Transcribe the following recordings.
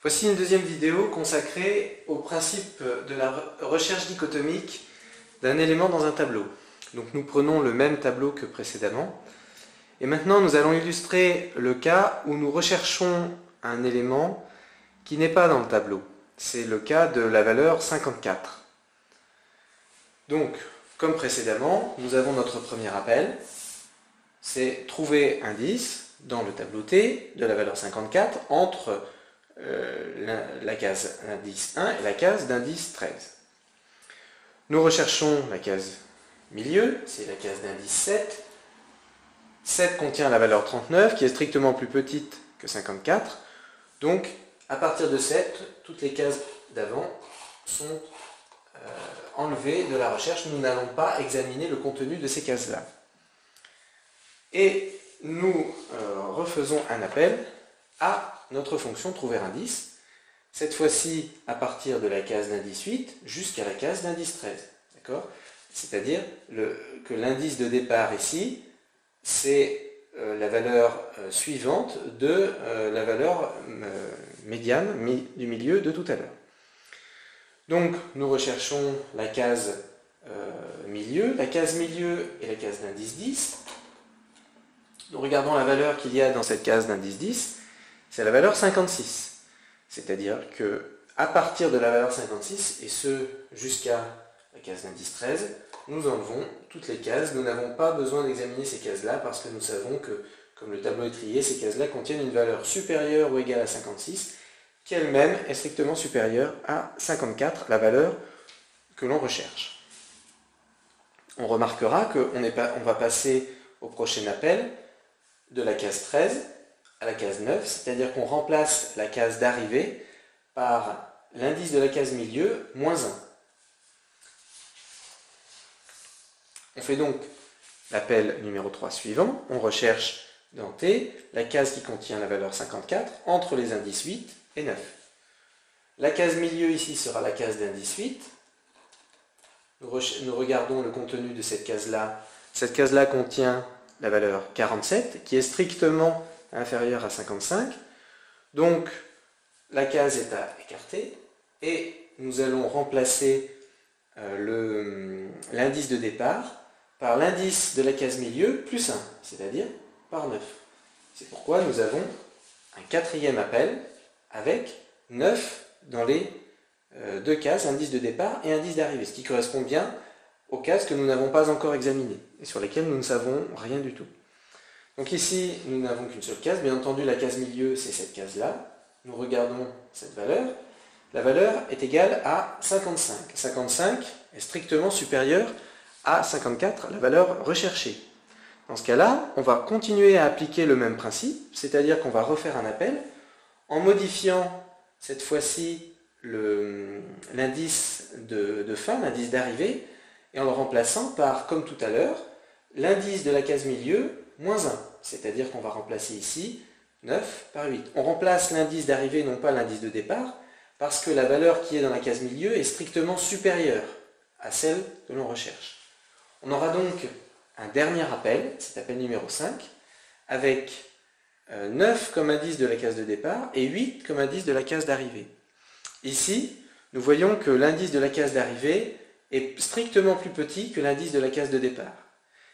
Voici une deuxième vidéo consacrée au principe de la recherche dichotomique d'un élément dans un tableau. Donc nous prenons le même tableau que précédemment. Et maintenant nous allons illustrer le cas où nous recherchons un élément qui n'est pas dans le tableau. C'est le cas de la valeur 54. Donc, comme précédemment, nous avons notre premier appel. C'est trouver un 10 dans le tableau T de la valeur 54 entre la case d'indice 1 et la case d'indice 13. Nous recherchons la case milieu, c'est la case d'indice 7. 7 contient la valeur 39 qui est strictement plus petite que 54. Donc à partir de 7, toutes les cases d'avant sont enlevées de la recherche. Nous n'allons pas examiner le contenu de ces cases-là. Et nous refaisons un appel à notre fonction trouver indice, cette fois-ci à partir de la case d'indice 8 jusqu'à la case d'indice 13. C'est-à-dire que l'indice de départ ici, c'est la valeur suivante de la valeur médiane du milieu de tout à l'heure. Donc nous recherchons la case milieu. La case milieu est la case d'indice 10. Nous regardons la valeur qu'il y a dans cette case d'indice 10. C'est la valeur 56. C'est-à-dire que à partir de la valeur 56, et ce jusqu'à la case d'indice 13, nous enlevons toutes les cases. Nous n'avons pas besoin d'examiner ces cases-là parce que nous savons que, comme le tableau est trié, ces cases-là contiennent une valeur supérieure ou égale à 56, qui elle-même est strictement supérieure à 54, la valeur que l'on recherche. On remarquera qu'on va passer au prochain appel de la case 13 à la case 9, c'est-à-dire qu'on remplace la case d'arrivée par l'indice de la case milieu, moins 1. On fait donc l'appel numéro 3 suivant. On recherche dans T la case qui contient la valeur 54 entre les indices 8 et 9. La case milieu ici sera la case d'indice 8. Nous regardons le contenu de cette case-là. Cette case-là contient la valeur 47 qui est strictement inférieure à 55. Donc la case est à écarter et nous allons remplacer l'indice de départ par l'indice de la case milieu plus 1, c'est-à-dire par 9. C'est pourquoi nous avons un quatrième appel avec 9 dans les deux cases, indice de départ et indice d'arrivée, ce qui correspond bien aux cases que nous n'avons pas encore examinées et sur lesquelles nous ne savons rien du tout. Donc ici, nous n'avons qu'une seule case. Bien entendu, la case milieu, c'est cette case-là. Nous regardons cette valeur. La valeur est égale à 55. 55 est strictement supérieur à 54, la valeur recherchée. Dans ce cas-là, on va continuer à appliquer le même principe, c'est-à-dire qu'on va refaire un appel en modifiant cette fois-ci l'indice de fin, l'indice d'arrivée, et en le remplaçant par, comme tout à l'heure, l'indice de la case milieu, moins 1. C'est-à-dire qu'on va remplacer ici 9 par 8. On remplace l'indice d'arrivée, non pas l'indice de départ, parce que la valeur qui est dans la case milieu est strictement supérieure à celle que l'on recherche. On aura donc un dernier appel, cet appel numéro 5, avec 9 comme indice de la case de départ et 8 comme indice de la case d'arrivée. Ici, nous voyons que l'indice de la case d'arrivée est strictement plus petit que l'indice de la case de départ.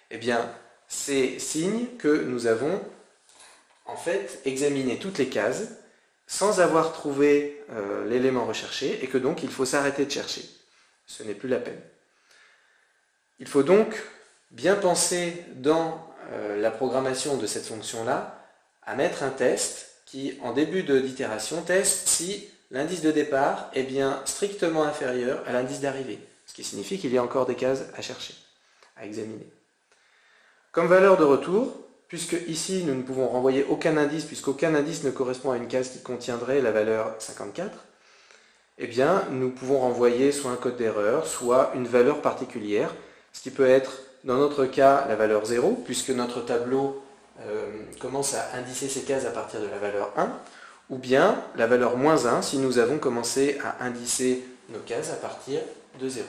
Eh bien, c'est signe que nous avons en fait examiné toutes les cases sans avoir trouvé l'élément recherché et que donc il faut s'arrêter de chercher. Ce n'est plus la peine. Il faut donc bien penser dans la programmation de cette fonction-là à mettre un test qui, en début d'itération, teste si l'indice de départ est bien strictement inférieur à l'indice d'arrivée, ce qui signifie qu'il y a encore des cases à chercher, à examiner. Comme valeur de retour, puisque ici nous ne pouvons renvoyer aucun indice, puisqu'aucun indice ne correspond à une case qui contiendrait la valeur 54, eh bien nous pouvons renvoyer soit un code d'erreur, soit une valeur particulière, ce qui peut être, dans notre cas, la valeur 0, puisque notre tableau commence à indicer ces cases à partir de la valeur 1, ou bien la valeur moins 1, si nous avons commencé à indicer nos cases à partir de 0.